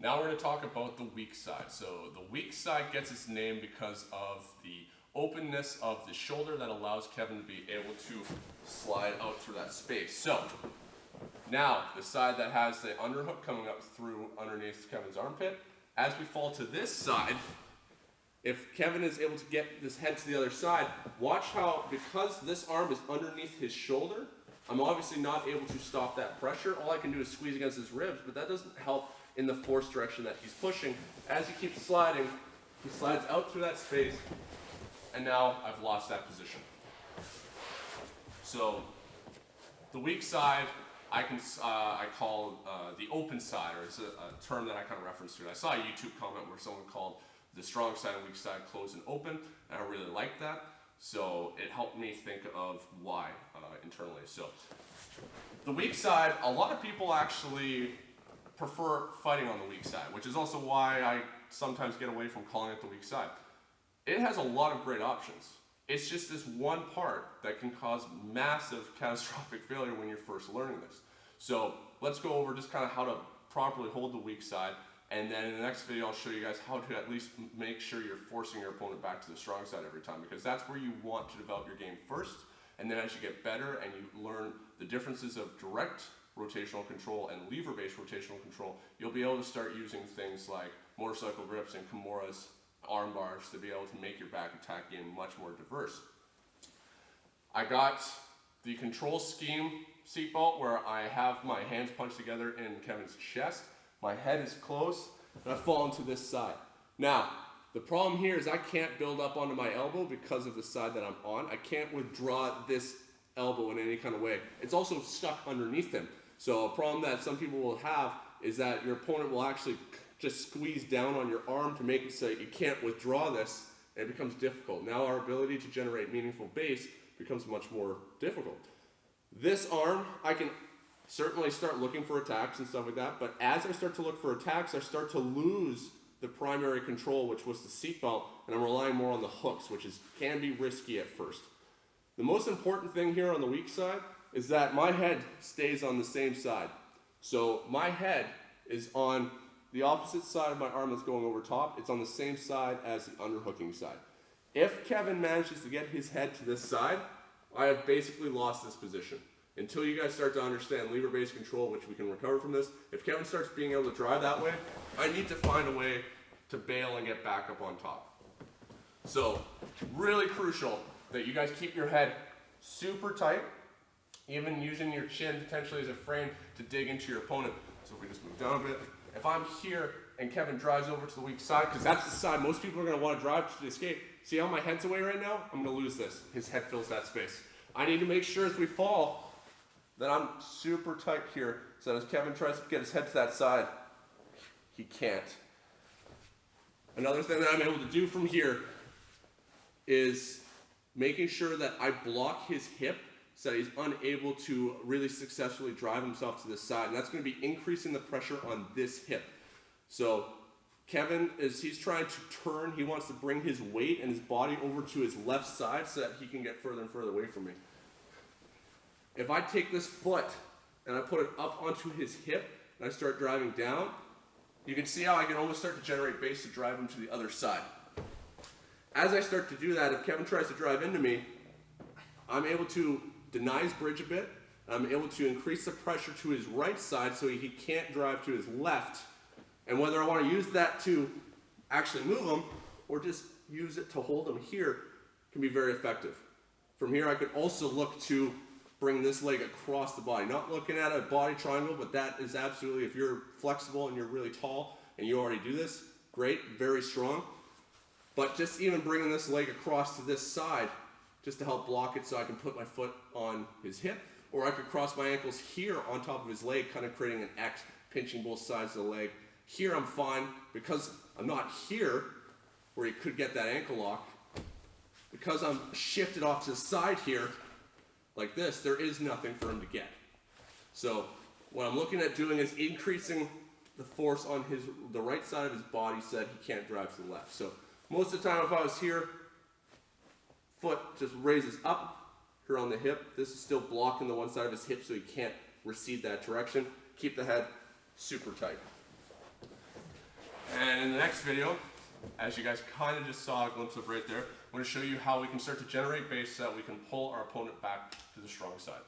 Now we're going to talk about the weak side. So the weak side gets its name because of the openness of the shoulder that allows Kevin to be able to slide out through that space. So now the side that has the underhook coming up through underneath Kevin's armpit. As we fall to this side, if Kevin is able to get his head to the other side, watch how, because this arm is underneath his shoulder, I'm obviously not able to stop that pressure. All I can do is squeeze against his ribs, but that doesn't help in the force direction that he's pushing. As he keeps sliding, he slides out through that space, and now I've lost that position. So the weak side, I call the open side, or it's a term that I kind of reference to. I saw a YouTube comment where someone called the strong side and weak side closed and open, and I really liked that. So it helped me think of why internally. So the weak side, a lot of people actually prefer fighting on the weak side, which is also why I sometimes get away from calling it the weak side. It has a lot of great options. It's just this one part that can cause massive catastrophic failure when you're first learning this. So let's go over just kind of how to properly hold the weak side, and then in the next video I'll show you guys how to at least make sure you're forcing your opponent back to the strong side every time, because that's where you want to develop your game first, and then as you get better and you learn the differences of direct rotational control and lever-based rotational control, you'll be able to start using things like motorcycle grips and Kimura's arm bars to be able to make your back attack game much more diverse. I got the control scheme seatbelt where I have my hands punched together in Kevin's chest, my head is close, and I fall into this side. Now, the problem here is I can't build up onto my elbow because of the side that I'm on. I can't withdraw this elbow in any kind of way. It's also stuck underneath him. So a problem that some people will have is that your opponent will actually just squeeze down on your arm to make it so you can't withdraw this, and it becomes difficult. Now our ability to generate meaningful base becomes much more difficult. This arm, I can certainly start looking for attacks and stuff like that, but as I start to look for attacks, I start to lose the primary control, which was the seatbelt, and I'm relying more on the hooks, which can be risky at first. The most important thing here on the weak side is that my head stays on the same side. So my head is on the opposite side of my arm that's going over top. It's on the same side as the underhooking side. If Kevin manages to get his head to this side, I have basically lost this position. Until you guys start to understand lever-based control, which we can recover from this, if Kevin starts being able to drive that way, I need to find a way to bail and get back up on top. So, really crucial that you guys keep your head super tight, even using your chin potentially as a frame to dig into your opponent. So if we just move down a bit, if I'm here and Kevin drives over to the weak side, because that's the side most people are going to want to drive to escape, see how my head's away right now? I'm going to lose this. His head fills that space. I need to make sure as we fall that I'm super tight here, so that as Kevin tries to get his head to that side, he can't. Another thing that I'm able to do from here is making sure that I block his hip so that he's unable to really successfully drive himself to this side. And that's going to be increasing the pressure on this hip. So Kevin, as he's trying to turn, he wants to bring his weight and his body over to his left side so that he can get further and further away from me. If I take this foot and I put it up onto his hip and I start driving down, you can see how I can almost start to generate base to drive him to the other side. As I start to do that, if Kevin tries to drive into me, I'm able to deny his bridge a bit. I'm able to increase the pressure to his right side so he can't drive to his left. And whether I want to use that to actually move him or just use it to hold him here can be very effective. From here, I could also look to bring this leg across the body. Not looking at a body triangle, but that is absolutely, if you're flexible and you're really tall and you already do this, great, very strong. But just even bringing this leg across to this side just to help block it so I can put my foot on his hip, or I could cross my ankles here on top of his leg, kind of creating an X, pinching both sides of the leg. Here I'm fine because I'm not here where he could get that ankle lock. Because I'm shifted off to the side here, like this, there is nothing for him to get. So what I'm looking at doing is increasing the force on the right side of his body so that he can't drive to the left. So most of the time if I was here, foot just raises up here on the hip. This is still blocking the one side of his hip so he can't recede that direction. Keep the head super tight. in the next video, as you guys kind of just saw a glimpse of right there, I'm going to show you how we can start to generate base so that we can pull our opponent back to the strong side.